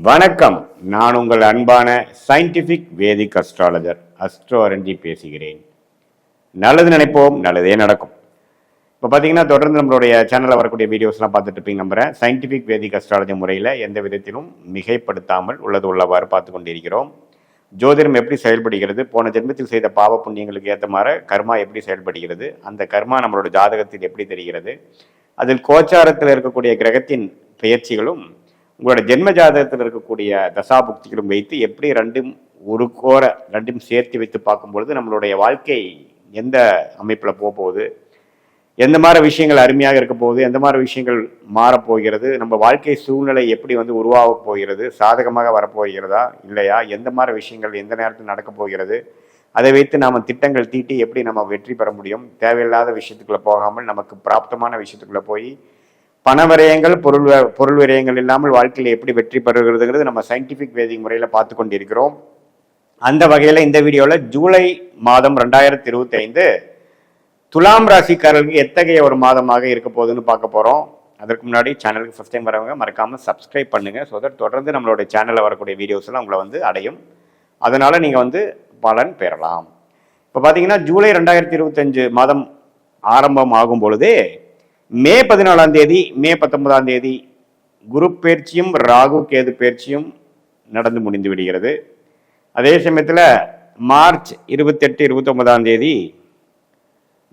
வணக்கம். நான் உங்கள் அன்பான சயின்டிபிக் வேதிக் அஸ்ட்ராலஜர் அஸ்ட்ரோ அரண்ஜி பேசுகிறேன். நல்லது நினைப்போம், நல்லதே நடக்கும். இப்போ பார்த்தீங்கன்னா தொடர்ந்து நம்மளுடைய சேனலில் வரக்கூடிய வீடியோஸ்லாம் பார்த்துட்டு இருப்பீங்க நம்புறேன். சயின்டிபிக் வேதிக் அஸ்ட்ராலஜி முறையில் எந்த விதத்திலும் மிகைப்படுத்தாமல் உள்ளது உள்ளவாறு பார்த்து கொண்டிருக்கிறோம். ஜோதிடம் எப்படி செயல்படுகிறது, போன ஜென்மத்தில் செய்த பாவ புண்ணியங்களுக்கு ஏற்ற மாதிரி கர்மா எப்படி செயல்படுகிறது, அந்த கர்மா நம்மளோட ஜாதகத்தில் எப்படி தெரிகிறது, அதில் கோச்சாரத்தில் இருக்கக்கூடிய கிரகத்தின் பெயர்ச்சிகளும் உங்களோட ஜென்ம ஜாதகத்தில் இருக்கக்கூடிய தசாபுக்திகளும் வைத்து எப்படி ரெண்டும் சேர்த்து வைத்து பார்க்கும்பொழுது நம்மளுடைய வாழ்க்கை எந்த அமைப்பில் போகுது, எந்த மாதிரி விஷயங்கள் அருமையாக இருக்க போகுது, எந்த மாதிரி விஷயங்கள் மாறப்போகிறது, நம்ம வாழ்க்கை சூழ்நிலை எப்படி உருவாக போகிறது, சாதகமாக வரப்போகிறதா இல்லையா, எந்த மாதிரி விஷயங்கள் எந்த நேரத்தில் நடக்க போகிறது, அதை வைத்து நாம் திட்டங்கள் தீட்டி எப்படி நம்ம வெற்றி பெற முடியும், தேவையில்லாத விஷயத்துக்குள்ளே போகாமல் நமக்கு பிராப்தமான விஷயத்துக்குள்ளே போய் பண விரயங்கள் பொருள் விரயங்கள் இல்லாமல் வாழ்க்கையில் எப்படி வெற்றி பெறுகிறதுங்கிறது நம்ம சயின்டிஃபிக் வேதிக் முறையில் பார்த்து கொண்டிருக்கிறோம். அந்த வகையில் இந்த வீடியோவில் ஜூலை மாதம் 2025 துலாம் ராசிக்காரர்களுக்கு எத்தகைய ஒரு மாதமாக இருக்க போகுதுன்னு பார்க்க போகிறோம். அதற்கு முன்னாடி சேனலுக்கு ஃபஸ்ட் டைம் வரவங்க மறக்காமல் சப்ஸ்கிரைப் பண்ணுங்கள். ஸோ தட் தொடர்ந்து நம்மளோட சேனலில் வரக்கூடிய வீடியோஸ்லாம் உங்களை அடையும். அதனால் நீங்கள் பலன் பெறலாம். இப்போ பார்த்தீங்கன்னா ஜூலை 2025 மாதம் ஆரம்பம் ஆகும் பொழுதே மே 14ஆம் தேதி மே 19ஆம் தேதி குரு பயிற்சியும் ராகு கேது பயிற்சியும் நடந்து முடிந்து விடுகிறது. அதே சமயத்தில் மார்ச் 28 29ஆம் தேதி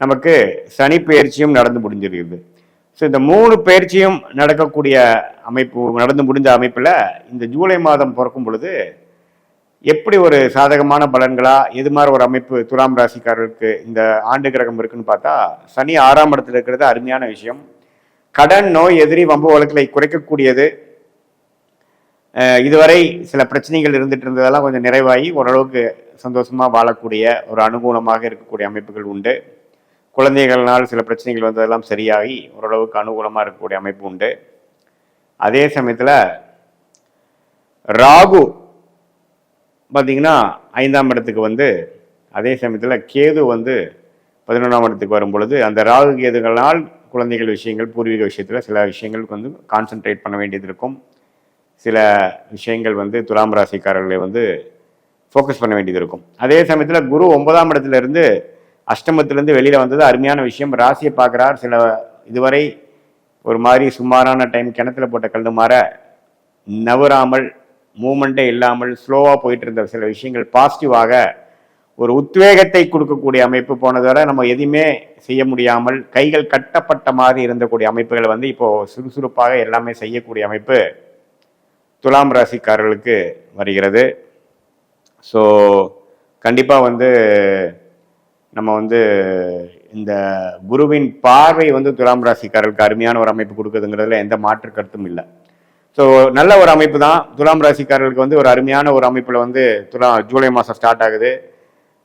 நமக்கு சனி பயிற்சியும் நடந்து முடிஞ்சிருக்குது. ஸோ இந்த 3 பயிற்சியும் நடந்து முடிஞ்ச அமைப்பில் இந்த ஜூலை மாதம் பிறக்கும் பொழுது எப்படி ஒரு சாதகமான பலன்களா, எது மாதிரி ஒரு அமைப்பு துலாம் ராசிக்காரர்களுக்கு இந்த ஆண்டு கிரகம் இருக்குன்னு பார்த்தா, சனி 6ஆம் இடத்துல இருக்கிறது அருமையான விஷயம். கடன், நோய், எதிரி, வம்பு வழக்குகளை குறைக்கக்கூடியது. இதுவரை சில பிரச்சனைகள் இருந்துட்டு இருந்ததெல்லாம் கொஞ்சம் நிறைவாகி ஓரளவுக்கு சந்தோஷமா வாழக்கூடிய ஒரு அனுகூலமாக இருக்கக்கூடிய அமைப்புகள் உண்டு. குழந்தைகள்னால் சில பிரச்சனைகள் வந்ததெல்லாம் சரியாகி ஓரளவுக்கு அனுகூலமாக இருக்கக்கூடிய அமைப்பு உண்டு. அதே சமயத்தில் ராகு பார்த்தீங்கன்னா 5ஆம் இடத்துக்கு அதே சமயத்தில் கேது 11ஆம் இடத்துக்கு வரும் பொழுது அந்த ராகு கேதுகளால் குழந்தைகள் விஷயங்கள், பூர்வீக விஷயத்தில் சில விஷயங்களுக்கு கான்சென்ட்ரேட் பண்ண வேண்டியது இருக்கும். சில விஷயங்கள் துலாம் ராசிக்காரர்களை ஃபோக்கஸ் பண்ண வேண்டியது இருக்கும். அதே சமயத்தில் குரு 9ஆம் இடத்துலேருந்து அஷ்டமத்திலேருந்து வெளியில் வந்தது அருமையான விஷயம். ராசியை பார்க்குறார். சில இதுவரை ஒரு மாதிரி சுமாரான டைம் கிணத்துல போட்ட கல் மாற நவராமல் மூமெண்ட்டே இல்லாமல் ஸ்லோவாக போயிட்டு இருந்த சில விஷயங்கள் பாசிட்டிவாக ஒரு உத்வேகத்தை கொடுக்கக்கூடிய அமைப்பு. போனதோட நம்ம எதுவுமே செய்ய முடியாமல் கைகள் கட்டப்பட்ட மாதிரி இருந்தக்கூடிய அமைப்புகள் இப்போ சுறுசுறுப்பாக எல்லாமே செய்யக்கூடிய அமைப்பு துலாம் ராசிக்காரர்களுக்கு வருகிறது. ஸோ கண்டிப்பாக நம்ம இந்த குருவின் பார்வை துலாம் ராசிக்காரர்களுக்கு அருமையான ஒரு அமைப்பு கொடுக்குதுங்கிறதுல எந்த மாற்று கருத்தும் இல்லை. ஸோ நல்ல ஒரு அமைப்பு தான். துலாம் ராசிக்காரர்களுக்கு ஒரு அருமையான ஒரு அமைப்பில் ஜூலை மாதம் ஸ்டார்ட் ஆகுது.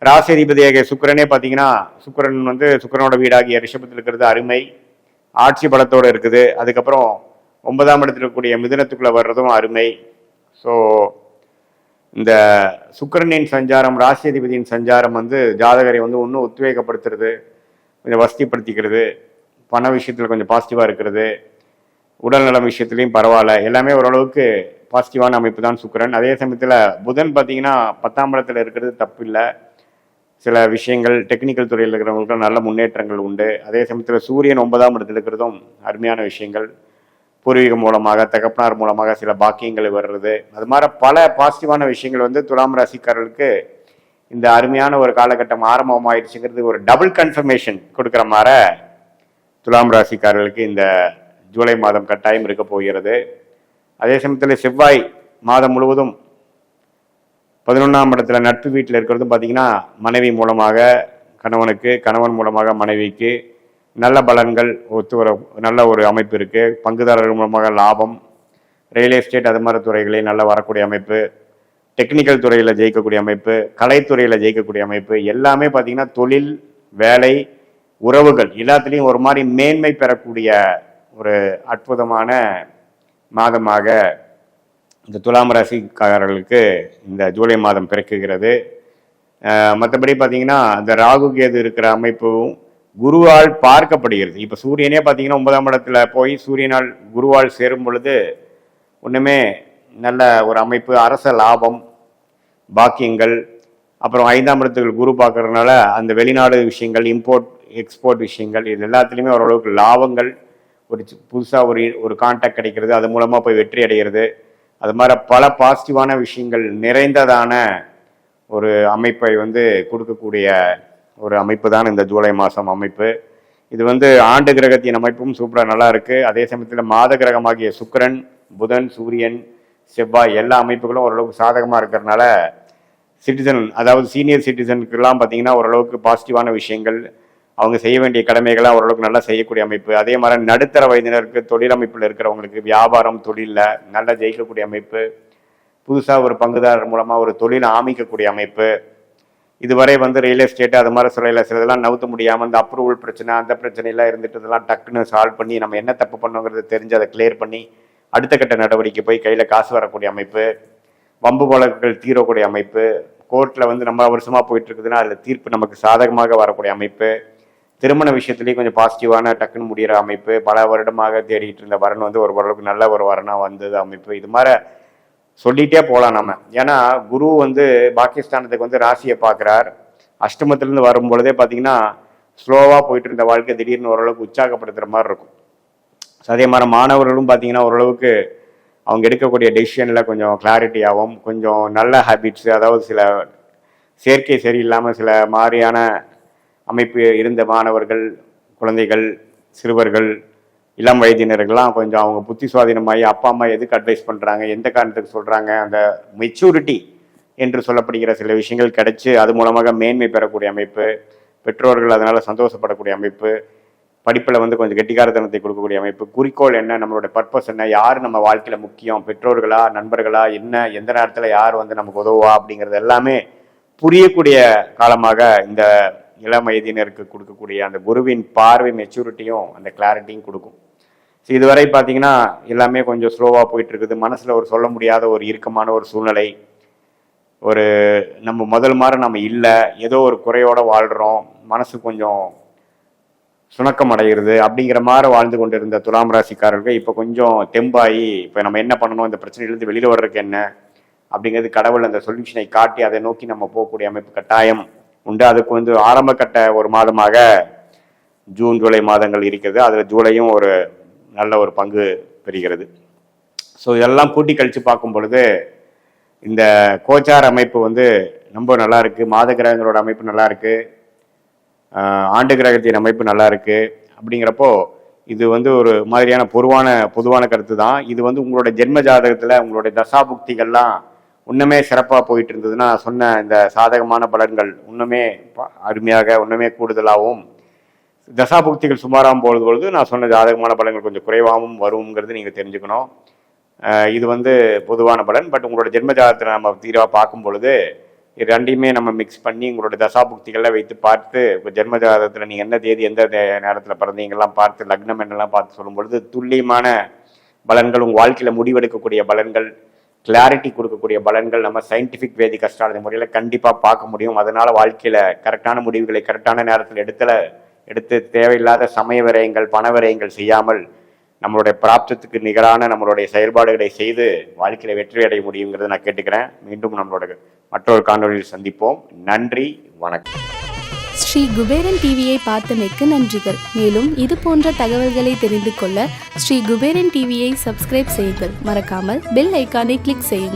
ராசி அதிபதியாக சுக்கிரனே பார்த்தீங்கன்னா சுக்கிரனோட வீடாகிய ரிஷபத்தில் இருக்கிறது அருமை, ஆட்சி பலத்தோடு இருக்குது. அதுக்கப்புறம் 9ஆம் இடத்துல இருக்கக்கூடிய மிதுனத்துக்குள்ளே வர்றதும் அருமை. ஸோ இந்த சுக்கிரனின் சஞ்சாரம், ராசி அதிபதியின் சஞ்சாரம் ஜாதகரை இன்னும் உத்வேகப்படுத்துறது, கொஞ்சம் வசதிப்படுத்திக்கிறது, பண விஷயத்தில் கொஞ்சம் பாசிட்டிவாக இருக்கிறது, உடல்நலம் விஷயத்துலையும் பரவாயில்ல, எல்லாமே ஓரளவுக்கு பாசிட்டிவான அமைப்பு தான் சுக்கிரன். அதே சமயத்தில் புதன் பார்த்தீங்கன்னா 10ஆம் இடத்துல இருக்கிறது தப்பு இல்லை. சில விஷயங்கள் டெக்னிக்கல் துறையில் இருக்கிறவங்களுக்கு நல்ல முன்னேற்றங்கள் உண்டு. அதே சமயத்தில் சூரியன் 9ஆம் இடத்துல இருக்கிறதும் அருமையான விஷயங்கள். பூர்வீகம் மூலமாக, தகப்பனார் மூலமாக சில பாக்கியங்கள் வர்றது, அது மாதிரி பல பாசிட்டிவான விஷயங்கள் துலாம் ராசிக்காரர்களுக்கு இந்த அருமையான ஒரு காலகட்டம் ஆரம்பமாயிடுச்சுங்கிறது ஒரு டபுள் கன்ஃபர்மேஷன் கொடுக்குற மாதிரி துலாம் ராசிக்காரர்களுக்கு இந்த ஜூலை மாதம் கட்டாயம் இருக்க போகிறது. அதே சமயத்தில் செவ்வாய் மாதம் முழுவதும் 11ஆம் இடத்துல நட்பு வீட்டில் இருக்கிறதும் பார்த்தீங்கன்னா மனைவி மூலமாக கணவனுக்கு, கணவன் மூலமாக மனைவிக்கு நல்ல பலன்கள் நல்ல ஒரு அமைப்பு இருக்குது. பங்குதாரர்கள் மூலமாக லாபம், ரியல் எஸ்டேட் அது மாதிரி துறைகளே நல்லா வரக்கூடிய அமைப்பு, டெக்னிக்கல் துறையில் ஜெயிக்கக்கூடிய அமைப்பு, கலைத்துறையில் ஜெயிக்கக்கூடிய அமைப்பு, எல்லாமே பார்த்தீங்கன்னா தொழில், வேலை, உறவுகள் எல்லாத்துலேயும் ஒரு மாதிரி மேன்மை பெறக்கூடிய ஒரு அற்புதமான மாதமாக இந்த துலாம் ராசிக்காரர்களுக்கு இந்த ஜூலை மாதம் பிறக்குகிறது. மற்றபடி பார்த்தீங்கன்னா இந்த ராகு கேது இருக்கிற அமைப்பும் குருவால் பார்க்கப்படுகிறது. இப்போ சூரியனே பார்த்தீங்கன்னா 9ஆம் இடத்துல போய் சூரியனால் குருவால் சேரும் பொழுது ஒன்றுமே நல்ல ஒரு அமைப்பு, அரச லாபம், பாக்கியங்கள். அப்புறம் 5ஆம் இடத்துக்கு குரு பார்க்கறதுனால அந்த வெளிநாடு விஷயங்கள், இம்போர்ட் எக்ஸ்போர்ட் விஷயங்கள், இது எல்லாத்துலேயுமே ஓரளவுக்கு லாபங்கள், ஒரு புதுசாக ஒரு கான்டாக்ட் கிடைக்கிறது, அது மூலமாக போய் வெற்றி அடைகிறது. அது மாதிரி பல பாசிட்டிவான விஷயங்கள் நிறைந்ததான ஒரு அமைப்பை வந்து கொடுக்கக்கூடிய ஒரு அமைப்பு தான் இந்த ஜூலை மாதம் அமைப்பு. இது வந்து ஆண்டு கிரகத்தின் அமைப்பும் சூப்பராக நல்லா இருக்குது. அதே சமயத்தில் மாத கிரகமாகிய சுக்கிரன், புதன், சூரியன், செவ்வாய் எல்லா அமைப்புகளும் ஓரளவுக்கு சாதகமாக இருக்கிறதுனால சிட்டிசன், அதாவது சீனியர் சிட்டிசனுக்கெல்லாம் பார்த்தீங்கன்னா ஓரளவுக்கு பாசிட்டிவான விஷயங்கள், அவங்க செய்ய வேண்டிய கடமைகளாக ஓரளவுக்கு நல்லா செய்யக்கூடிய அமைப்பு. அதே மாதிரி நடுத்தர வயதினருக்கு, தொழில் அமைப்பில் இருக்கிறவங்களுக்கு வியாபாரம், தொழிலில் நல்லா ஜெயிக்கக்கூடிய அமைப்பு, புதுசாக ஒரு பங்குதாரர் மூலமாக ஒரு தொழில் ஆமிக்கக்கூடிய அமைப்பு. இதுவரை வந்து ரியல் எஸ்டேட் அது மாதிரி சிலதெல்லாம் நவுத்த முடியாமல் இந்த அப்ரூவல் பிரச்சனை, அந்த பிரச்சனையெல்லாம் இருந்துட்டு இதெல்லாம் டக்குன்னு சால்வ் பண்ணி நம்ம என்ன தப்பு பண்ணோங்கிறத தெரிஞ்சு அதை கிளியர் பண்ணி அடுத்த கட்ட நடவடிக்கை போய் கையில் காசு வரக்கூடிய அமைப்பு, வம்பு வழக்குகள் தீரக்கூடிய அமைப்பு, கோர்ட்டில் வந்து நம்ம வருஷமாக போயிட்டு இருக்குதுன்னா அதில் தீர்ப்பு நமக்கு சாதகமாக வரக்கூடிய அமைப்பு, திருமண விஷயத்துலேயும் கொஞ்சம் பாசிட்டிவான டக்குன்னு முடிகிற அமைப்பு, பல வருடமாக தேடிட்டு இருந்த வரன் வந்து ஓரளவுக்கு நல்ல ஒரு வரனாக வந்தது அமைப்பு. இது மாதிரி சொல்லிகிட்டே போகலாம் நம்ம. ஏன்னா குரு வந்து பாகிஸ்தானத்துக்கு வந்து ராசியை பார்க்குறார். அஷ்டமத்திலேருந்து வரும்பொழுதே பார்த்தீங்கன்னா ஸ்லோவாக போயிட்டு இருந்த வாழ்க்கை திடீர்னு ஓரளவுக்கு உற்சாகப்படுத்துகிற மாதிரி இருக்கும். அதே மாதிரி மாணவர்களும் பார்த்தீங்கன்னா ஓரளவுக்கு அவங்க எடுக்கக்கூடிய டெசிஷனில் கொஞ்சம் கிளாரிட்டியாகவும், கொஞ்சம் நல்ல ஹேபிட்ஸு, அதாவது சில சேர்க்கை சரியில்லாமல் சில மாதிரியான அமைப்பு இருந்த மாணவர்கள், குழந்தைகள், சிறுவர்கள், இளம் வயதினர்கள்லாம் கொஞ்சம் அவங்க புத்தி சுவாதீனமாகி அப்பா அம்மா எதுக்கு அட்வைஸ் பண்ணுறாங்க, எந்த காரணத்துக்கு சொல்கிறாங்க, அந்த மெச்சூரிட்டி என்று சொல்லப்படுகிற சில விஷயங்கள் கிடைச்சி அது மூலமாக மேன்மை பெறக்கூடிய அமைப்பு, பெற்றோர்கள் அதனால் சந்தோஷப்படக்கூடிய அமைப்பு, படிப்பில் வந்து கொஞ்சம் கெட்டிக்காரத்தனத்தை கொடுக்கக்கூடிய அமைப்பு, குறிக்கோள் என்ன, நம்மளோட பர்பஸ் என்ன, யார் நம்ம வாழ்க்கையில் முக்கியம், பெற்றோர்களா, நண்பர்களா, என்ன, எந்த நேரத்தில் யார் வந்து நமக்கு உதவுவா அப்படிங்கிறது எல்லாமே புரியக்கூடிய காலமாக இந்த இளம் வயதினருக்கு கொடுக்கக்கூடிய அந்த குருவின் பார்வை மெச்சூரிட்டியும் அந்த கிளாரிட்டியும் கொடுக்கும். ஸோ இதுவரை பார்த்தீங்கன்னா எல்லாமே கொஞ்சம் ஸ்லோவாக போயிட்டு இருக்குது. மனசில் ஒரு சொல்ல முடியாத ஒரு இறுக்கமான ஒரு சூழ்நிலை, ஒரு நம்ம முதல் மாதிரி நம்ம இல்லை, ஏதோ ஒரு குறையோட வாழ்கிறோம், மனசு கொஞ்சம் சுணக்கம் அடைகிறது அப்படிங்கிற மாதிரி வாழ்ந்து கொண்டு இருந்த துலாம் ராசிக்காரர்கள் இப்போ கொஞ்சம் தெம்பாகி இப்போ நம்ம என்ன பண்ணணும், இந்த பிரச்சனையிலேருந்து வெளியில் வர்றதுக்கு என்ன அப்படிங்கிறது கடவுள் அந்த சொல்யூஷனை காட்டி அதை நோக்கி நம்ம போகக்கூடிய அமைப்பு கட்டாயம் உண்டு. அதுக்கு வந்து ஆரம்ப கட்ட ஒரு மாதமாக ஜூன் ஜூலை மாதங்கள் இருக்கிறது. அதில் ஜூலையும் ஒரு நல்ல ஒரு பங்கு பெறுகிறது. ஸோ இதெல்லாம் கூட்டி கழித்து பார்க்கும் பொழுது இந்த கோச்சார அமைப்பு வந்து ரொம்ப நல்லா இருக்குது. மாத கிரகங்களோட அமைப்பு நல்லா இருக்குது, ஆண்டு கிரகத்தின் அமைப்பு நல்லா இருக்குது. அப்படிங்கிறப்போ இது வந்து ஒரு மாதிரியான பொதுவான கருத்து தான். இது வந்து உங்களோட ஜென்ம ஜாதகத்தில் உங்களுடைய தசாபுக்திகள்லாம் இன்னுமே சிறப்பாக போயிட்டு இருந்ததுன்னா சொன்ன இந்த சாதகமான பலன்கள் இன்னுமே அருமையாக, இன்னுமே கூடுதலாகவும், தசாபுக்திகள் சுமாராகவும் பொழுது நான் சொன்ன ஜாதகமான பலன்கள் கொஞ்சம் குறைவாகவும் வருங்கிறது நீங்கள் தெரிஞ்சுக்கணும். இது வந்து பொதுவான பலன். பட் உங்களோட ஜென்ம ஜாதகத்தில் நம்ம தீராக பார்க்கும் பொழுது இது ரெண்டையுமே நம்ம மிக்ஸ் பண்ணி உங்களோட தசாபுக்திகளை வைத்து பார்த்து இப்போ ஜென்ம ஜாதகத்தில் நீங்கள் எந்த தேதி எந்த நேரத்தில் பிறந்தீங்கெல்லாம் பார்த்து லக்னம் என்னெல்லாம் பார்த்து சொல்லும் பொழுது துல்லியமான பலன்கள், உங்கள் வாழ்க்கையில் முடிவெடுக்கக்கூடிய பலன்கள், கிளாரிட்டி கொடுக்கக்கூடிய பலன்கள் நம்ம சயின்டிஃபிக் வேதிக் அஸ்ட்ராலஜி முறையில் கண்டிப்பாக பார்க்க முடியும். அதனால் வாழ்க்கையில் கரெக்டான முடிவுகளை கரெக்டான நேரத்தில் எடுத்து தேவையில்லாத சமய விரயங்கள், பண விரயங்கள் செய்யாமல் நம்மளுடைய பிராப்தத்துக்கு நிகரான நம்மளுடைய செயல்பாடுகளை செய்து வாழ்க்கையில் வெற்றி அடைய முடியுங்கிறத நான் கேட்டுக்கிறேன். மீண்டும் நம்மளோட மற்றொரு காணொலியில் சந்திப்போம். நன்றி, வணக்கம். ஸ்ரீ குபேரன் டிவியை பார்த்தமைக்கு நன்றிகள். மேலும் இது போன்ற தகவல்களை தெரிந்து கொள்ள ஸ்ரீ குபேரன் டிவியை சப்ஸ்கிரைப் செய்யுங்கள். மறக்காமல் பெல் ஐக்கானை கிளிக் செய்யுங்கள்.